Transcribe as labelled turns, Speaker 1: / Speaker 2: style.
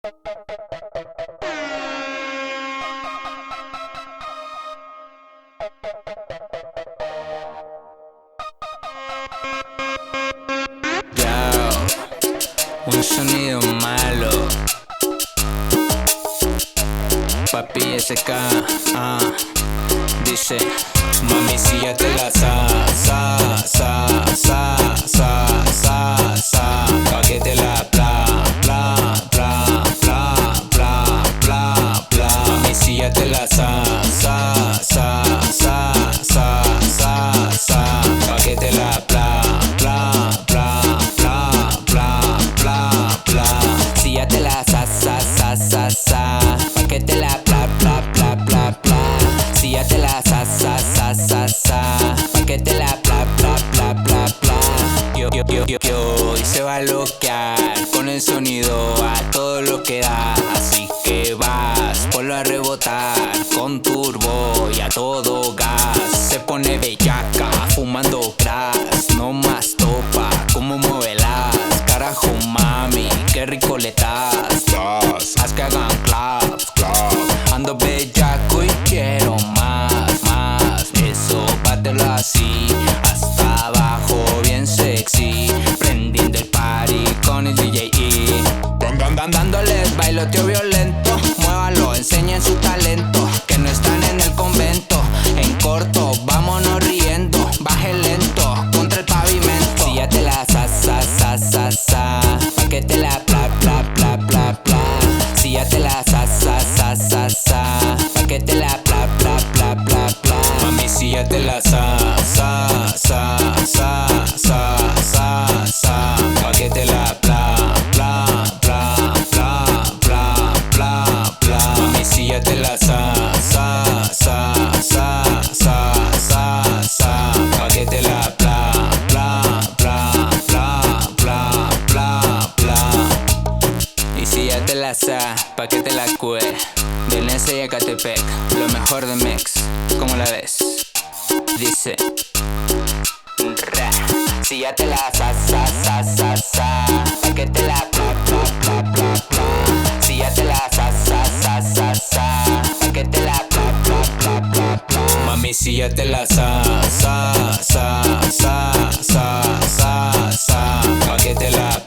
Speaker 1: Un sonido malo. Papi SK, dice: mami, si ya te la pa' que te la mami, si ya te la pa' que te la si ya te la pa' que te la si ya te la pa' que te la yo y se va a bloquear con el sonido a todo lo que da, así que vas, ponlo a rebotar con turbo y a todo gas. Se pone bellaca, fumando crack, no más topa, como muevelas, carajo mami, qué rico le das, haz que hagan claps, ando bellaco y quiero más, eso bátelo así, hasta abajo bien sexy, prendiendo el party con el DJ dándoles bailoteo violento, muévalo, enseñen su talento, que no están en el convento, en corto, vámonos riendo, baje lento, contra el pavimento, si ya te la pa' que te la si ya te la pa' que te la mami, si ya te la pa' que te la mami, si ya te la pa' que te la y si ya te la pa' que te la cue del Nese y Ecatepec, lo mejor de mix, ¿cómo la ves? Dice si ya te la pa' que te la si ya te la pa' que te la mami, si ya te la pa' que te la